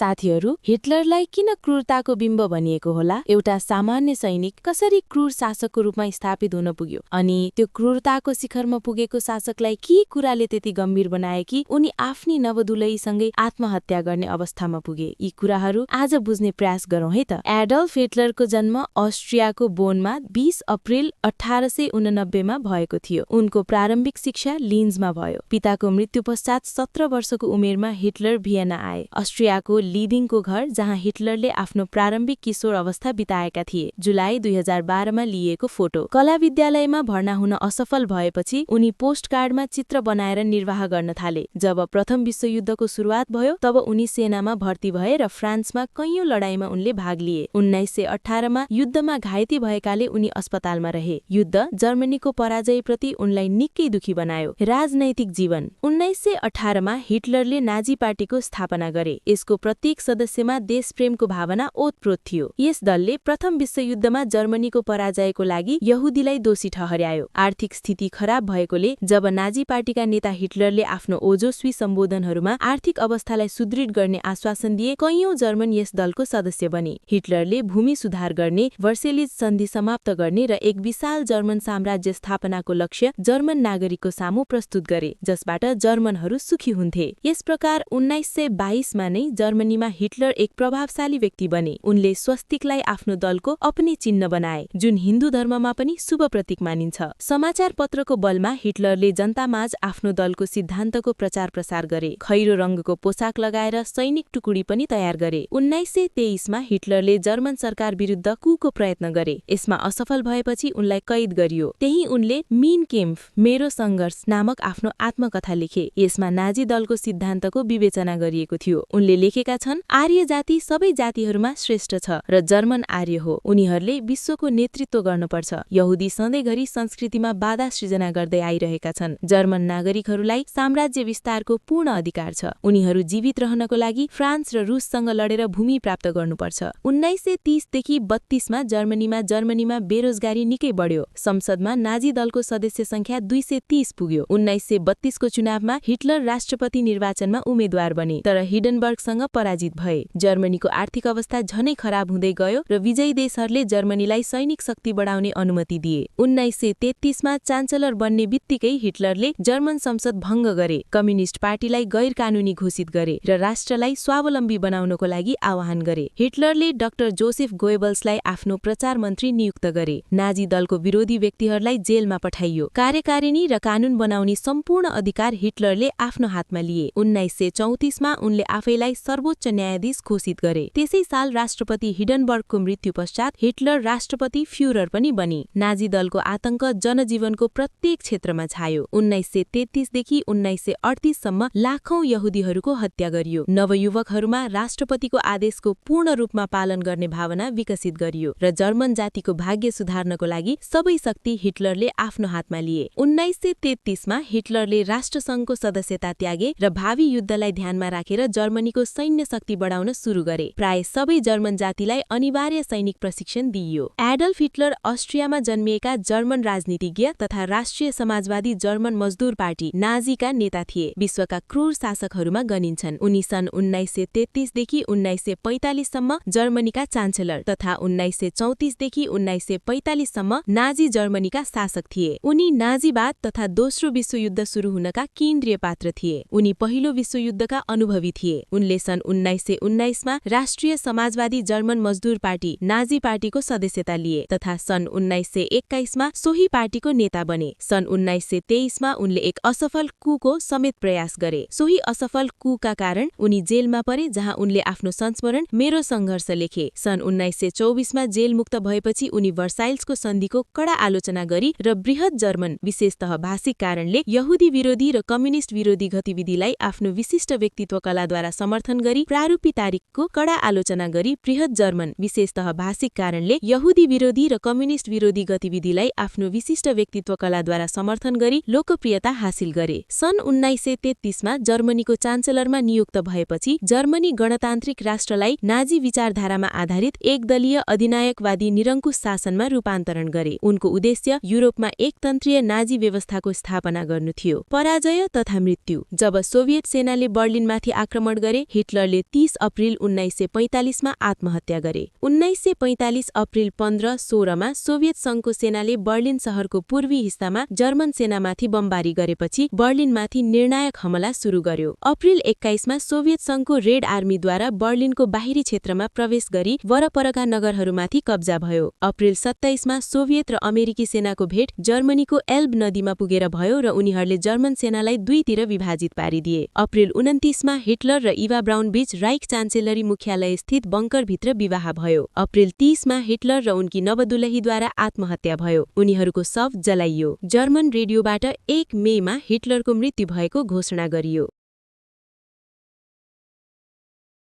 साथीहरू, हिटलरलाई किन क्रूरताको बिम्ब भनिएको होला? एउटा सामान्य सैनिक कसरी क्रूर शासकको रूपमा स्थापित हुन पुग्यो? अनि त्यो क्रूरताको शिखरमा पुगेको शासकलाई के कुराले त्यति गम्भीर बनाए कि उनी आफ्नी नवदुलहीसँगै आत्महत्या गर्ने अवस्थामा पुगे? यी कुराहरू आज बुझ्ने प्रयास गरौँ है त। एडल्फ हिटलरको जन्म अस्ट्रियाको बोनमा 20 अप्रिल 1889 मा भएको थियो। उनको प्रारम्भिक शिक्षा लिन्जमा भयो। पिताको मृत्यु पश्चात 17 वर्षको उमेरमा हिटलर भियना आए। अस्ट्रियाको लिदिङको घर जहाँ हिटलरले आफ्नो प्रारम्भिक किशोर अवस्था बिताएका थिए। जुलाई 2012 मा लिइएको फोटो। कला विद्यालयमा भर्ना हुन असफल भएपछि उनी पोस्टकार्डमा चित्र बनाएर निर्वाह गर्न थाले। जब प्रथम विश्वयुद्धको सुरुवात भयो तब उनी सेनामा भर्ती भए र फ्रान्समा कैयौं लडाईँमा उनले भाग लिए। 1918 मा युद्धमा घाइते भएकाले उनी अस्पतालमा रहे। युद्ध जर्मनीको पराजयप्रति उनलाई निकै दुखी बनायो। राजनैतिक जीवन। 1918 मा हिटलरले नाजी पार्टीको स्थापना गरे। यसको प्रत्येक सदस्यमा देशप्रेमको भावना ओतप्रोत थियो। यस दलले प्रथम विश्वयुद्धमा जर्मनीको पराजयको लागि यहुदीलाई दोषी ठहर्यायो। आर्थिक स्थिति खराब भएकोले जब नाजी पार्टीका नेता हिटलरले आफ्नो ओजस्वी सम्बोधनहरूमा आर्थिक अवस्थालाई सुदृढ गर्ने आश्वासन दिए, कैयौं जर्मन यस दलको सदस्य बने। हिटलरले भूमि सुधार गर्ने, वर्सेलिज सन्धि समाप्त गर्ने र एक विशाल जर्मन साम्राज्य स्थापनाको लक्ष्य जर्मन नागरिकको सामु प्रस्तुत गरे, जसबाट जर्मनहरू सुखी हुन्थे। यस प्रकार 1922 मा नै जर्मनीमा हिटलर एक प्रभावशाली व्यक्ति बने। उनले स्वस्तिकलाई आफ्नो दलको अपने चिन्ह बनाए, जुन हिन्दू धर्ममा पनि शुभ प्रतीक मानिन्छ। समाचार पत्रको बलमा हिटलरले जनतामाझ आफ्नो दलको सिद्धान्तको प्रचार प्रसार गरे। खैरो रङको पोसाक लगाएर सैनिक टुकुडी पनि तयार गरे। 1923 मा हिटलरले जर्मन सरकार विरुद्ध कुको प्रयत्न गरे। यसमा असफल भएपछि उनलाई कैद गरियो। त्यही उनले मीन केम्फ मेरो सङ्घर्ष नामक आफ्नो आत्मकथा लेखे। यसमा नाजी दलको सिद्धान्तको विवेचना गरिएको थियो। उनले लेखेका छन्, आर्य जाति सबै जातिहरूमा श्रेष्ठ छ र जर्मन आर्य हो। उनीहरूले विश्वको नेतृत्व गर्नुपर्छ। यहुदी सधैँघरि संस्कृतिमा बाधा सृजना गर्दै आइरहेका छन्। जर्मन नागरिकहरूलाई साम्राज्य विस्तारको पूर्ण अधिकार छ। उनीहरू जीवित रहनको लागि फ्रान्स र रुससँग लडेर भूमि प्राप्त गर्नुपर्छ। 1930 देखि 32 मा जर्मनीमा बेरोजगारी निकै बढ्यो। संसदमा नाजी दलको सदस्य संख्या 230 पुग्यो। 1932 को चुनावमा हिटलर राष्ट्रपति निर्वाचनमा उम्मेद्वार बने, तर हिडनबर्गसँग पराजित भए। जर्मनीको आर्थिक अवस्था झनै खराब हुँदै गयो र विजयी देशहरूले जर्मनीलाई सैनिक शक्ति बढाउने अनुमति दिए। 1933 मा चान्सलर बन्ने बित्तिकै हिटलरले जर्मन संसद भङ्ग गरे, कम्युनिस्ट पार्टीलाई गैर कानूनी घोषित गरे र राष्ट्रलाई स्वावलम्बी बनाउनको लागि आह्वान गरे। हिटलरले डाक्टर जोसेफ गोएबल्सलाई आफ्नो प्रचार मन्त्री नियुक्त गरे। नाजी दलको विरोधी व्यक्तिहरूलाई जेलमा पठाइयो। कार्यकारिणी र कानून बनाउने सम्पूर्ण अधिकार हिटलरले आफ्नो हातमा लिए। 1934 मा उनले आफैलाई सर्वोच्च न्यायाधीश घोषित गरे। त्यसै साल राष्ट्रपति हिडनबर्गको मृत्यु पश्चात हिटलर राष्ट्रपति फ्युरर पनि बने। नाजी दलको आतंक जनजीवनको प्रत्येक क्षेत्रमा छायो। 1933 देखि 1938 सम्म लाखौं यहुदीहरूको हत्या गरियो। नवयुवकहरूमा राष्ट्रपतिको आदेशको पूर्ण रूपमा पालन गर्ने भावना विकसित गरियो र जर्मन जातिको भाग्य सुधार्नको लागि सबै शक्ति हिटलरले आफ्नो हातमा लिए। 1933 मा हिटलरले राष्ट्रसङ्घको सदस्यता त्यागे र भावी युद्धलाई ध्यानमा राखेर जर्मनीको सैन्य शक्ति बढाउन सुरु गरे। प्राय सबै जर्मन जातिलाई अनिवार्य सैनिक प्रशिक्षण दिइयो। एडल्फ हिटलर अस्ट्रियामा जन्मिएका जर्मन राजनीतिज्ञ तथा राष्ट्रिय समाजवादी जर्मन मजदुर पार्टी नाजीका नेता थिए। विश्वका क्रूर शासकहरूमा गनिन्छन्। उनी सन् 1933 देखि 1945 सम्म जर्मनीका चान्सेलर तथा 1934 देखि 1945 सम्म नाजी जर्मनीका शासक थिए। उनी नाजीवाद तथा दोस्रो विश्वयुद्ध सुरु हुनका केन्द्रीय पात्र थिए। उनी पहिलो विश्वयुद्धका अनुभवी थिए। उनले सन् 1919 मा राष्ट्रिय समाजवादी जर्मन मजदुर पार्टी नाजी पार्टीको सदस्यता लिए तथा सन् 1921 मा सोही पार्टीको नेता बने। सन् 1923 मा उनले एक असफल कुको समेत प्रयास गरे। सोही असफल कुका कारण उनी जेलमा परे, जहाँ उनले आफ्नो संस्मरण मेरो सङ्घर्ष लेखे। सन् 1924 मा जेल मुक्त भएपछि उनी वर्साइल्सको सन्धिको कडा आलोचना गरी र बृहत जर्मन विशेषतः भाषिक कारणले यहुदी विरोधी र कम्युनिस्ट विरोधी गतिविधिलाई आफ्नो विशिष्ट व्यक्तित्व कलाद्वारा समर्थन गरी प्रारूपी तारिखको कडा आलोचना गरी बृहत जर्मन विशेषतः भाषिक कारणले यहुदी विरोधी र कम्युनिस्ट विरोधी गतिविधिलाई आफ्नो विशिष्ट व्यक्तित्व कलाद्वारा समर्थन गरी लोकप्रियता हासिल गरे। सन् 1933 मा जर्मनीको चान्सेलरमा नियुक्त भएपछि जर्मनी गणतान्त्रिक राष्ट्रलाई नाजी विचारधारामा आधारित एकदलीय अधिनायकवादी निरङ्कुश शासनमा रूपान्तरण गरे। उनको उद्देश्य युरोपमा एकतन्त्रीय नाजी व्यवस्थाको स्थापना गर्नु थियो। पराजय तथा मृत्यु। जब सोभियत सेनाले बर्लिनमाथि आक्रमण गरे, हिटलरले हिटलरले 30 अप्रिल 1945मा आत्महत्या गरे। 1945 अप्रिल 15-16मा सोभियत संघको सेनाले बर्लिन शहरको पूर्वी हिस्सामा जर्मन सेनामाथि बमबारी गरेपछि बर्लिनमाथि निर्णायक हमला सुरु गर्यो। अप्रिल 21मा सोभियत संघको रेड आर्मीद्वारा बर्लिनको बाहिरी क्षेत्रमा प्रवेश गरी वरपरका नगरहरूमाथि कब्जा भयो। अप्रिल 27मा सोभियत र अमेरिकी सेनाको भेट जर्मनीको एल्ब नदीमा पुगेर भयो र उनीहरूले जर्मन सेनालाई दुईतिर विभाजित पारिदिए। अप्रिल 29मा हिटलर र इवा ब्राउन बीच राइख चान्सेलरी मुख्यालय स्थित बङ्करभित्र विवाह भयो। अप्रिल 30मा हिटलर र उनकी नवदुलहीद्वारा आत्महत्या भयो। उनीहरूको शव जलाइयो। जर्मन रेडियोबाट 1 मेमा हिटलरको मृत्यु भएको घोषणा गरियो।